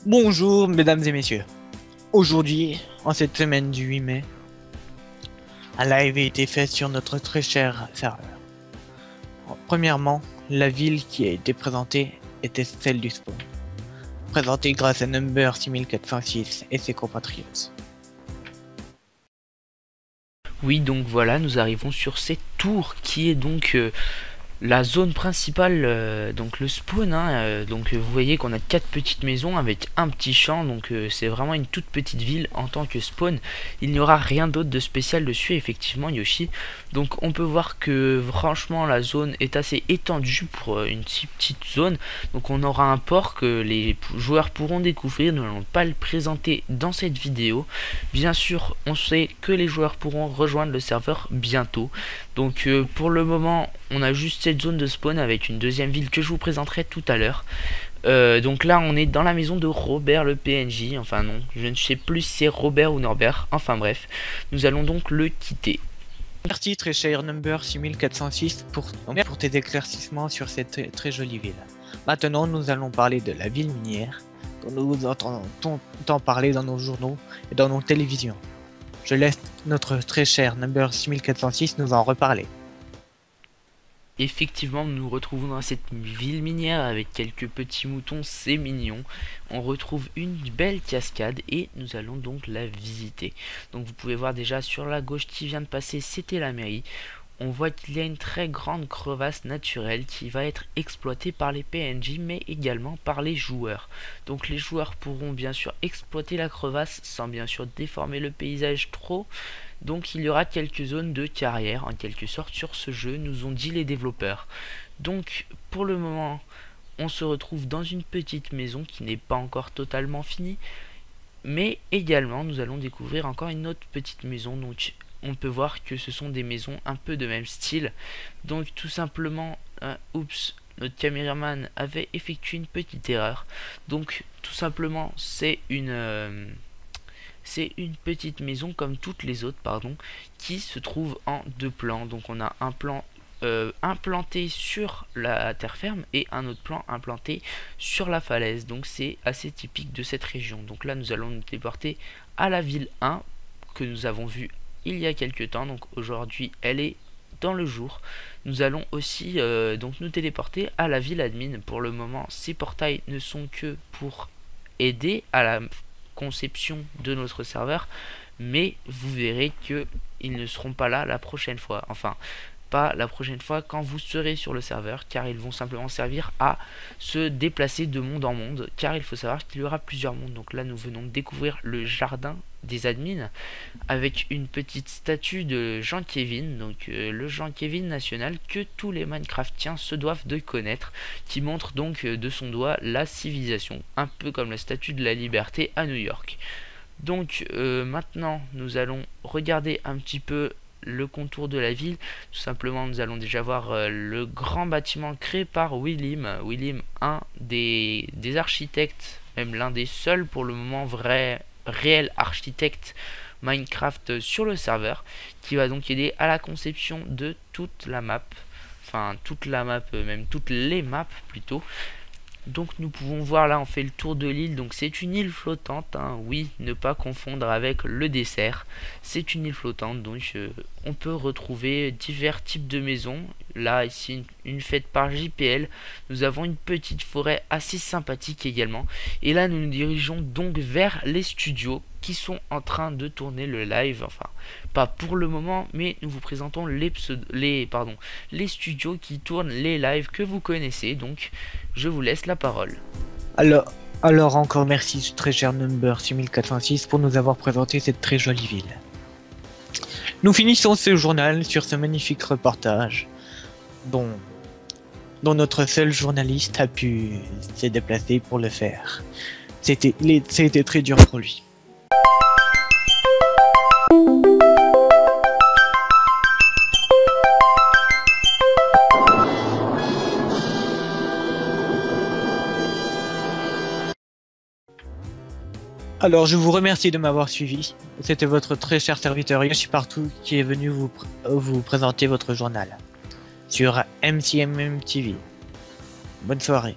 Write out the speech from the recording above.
Bonjour mesdames et messieurs. Aujourd'hui, en cette semaine du 8 mai, un live a été fait sur notre très cher serveur. Premièrement, la ville qui a été présentée était celle du spawn, présentée grâce à Number 6406 et ses compatriotes. Oui, donc voilà, nous arrivons sur cette tour qui est donc la zone principale, donc le spawn, hein, donc vous voyez qu'on a 4 petites maisons avec un petit champ, donc c'est vraiment une toute petite ville en tant que spawn. Il n'y aura rien d'autre de spécial dessus, effectivement, Yoshi. Donc on peut voir que franchement la zone est assez étendue pour une si petite zone. Donc on aura un port que les joueurs pourront découvrir, nous n'allons pas le présenter dans cette vidéo. Bien sûr, on sait que les joueurs pourront rejoindre le serveur bientôt. Donc pour le moment, on a juste cette zone de spawn avec une deuxième ville que je vous présenterai tout à l'heure. Donc là, on est dans la maison de Robert le PNJ. Enfin non, je ne sais plus si c'est Robert ou Norbert. Enfin bref, nous allons donc le quitter. Merci très cher Number 6406 pour tes éclaircissements sur cette très jolie ville. Maintenant, nous allons parler de la ville minière dont nous entendons tant parler dans nos journaux et dans nos télévisions. Je laisse notre très cher Number 6406 nous en reparler. Effectivement, nous nous retrouvons dans cette ville minière avec quelques petits moutons, c'est mignon. On retrouve une belle cascade et nous allons donc la visiter. Donc vous pouvez voir déjà sur la gauche qui vient de passer, c'était la mairie. On voit qu'il y a une très grande crevasse naturelle qui va être exploitée par les PNJ mais également par les joueurs. Donc les joueurs pourront bien sûr exploiter la crevasse sans bien sûr déformer le paysage trop. Donc il y aura quelques zones de carrière en quelque sorte sur ce jeu, nous ont dit les développeurs. Donc pour le moment, on se retrouve dans une petite maison qui n'est pas encore totalement finie. Mais également, nous allons découvrir encore une autre petite maison. Donc on peut voir que ce sont des maisons un peu de même style. Donc tout simplement, oups, notre caméraman avait effectué une petite erreur. Donc tout simplement, c'est une petite maison comme toutes les autres, pardon, qui se trouve en deux plans. Donc on a un plan implanté sur la terre ferme et un autre plan implanté sur la falaise. Donc c'est assez typique de cette région. Donc là nous allons nous téléporter à la ville 1 que nous avons vue il y a quelques temps. Donc aujourd'hui elle est dans le jour. Nous allons aussi donc nous téléporter à la ville admin. Pour le moment ces portails ne sont que pour aider à la conception de notre serveur, mais vous verrez que ils ne seront pas là la prochaine fois. Enfin, pas la prochaine fois quand vous serez sur le serveur, car ils vont simplement servir à se déplacer de monde en monde, car il faut savoir qu'il y aura plusieurs mondes. Donc là nous venons de découvrir le jardin des admins avec une petite statue de Jean-Kevin, donc le Jean-Kevin national que tous les Minecraftiens se doivent de connaître, qui montre donc de son doigt la civilisation, un peu comme la statue de la liberté à New York. Donc maintenant nous allons regarder un petit peu le contour de la ville. Tout simplement nous allons déjà voir le grand bâtiment créé par Willim, un des architectes, même l'un des seuls pour le moment réel architecte Minecraft sur le serveur, qui va donc aider à la conception de toute la map, enfin toute la map, même toutes les maps plutôt. Donc nous pouvons voir là, on fait le tour de l'île, donc c'est une île flottante, hein. Oui, ne pas confondre avec le dessert, c'est une île flottante, donc on peut retrouver divers types de maisons. Là ici une faite par JPL, nous avons une petite forêt assez sympathique également, et là nous nous dirigeons donc vers les studios qui sont en train de tourner le live, enfin pas pour le moment, mais nous vous présentons les studios qui tournent les lives que vous connaissez. Donc je vous laisse la parole. Alors encore merci très cher Number 6406 pour nous avoir présenté cette très jolie ville. Nous finissons ce journal sur ce magnifique reportage dont notre seul journaliste a pu se déplacer pour le faire. C'était très dur pour lui. Alors je vous remercie de m'avoir suivi. C'était votre très cher serviteur Yoshi Partout qui est venu vous présenter votre journal sur MCMM TV. Bonne soirée.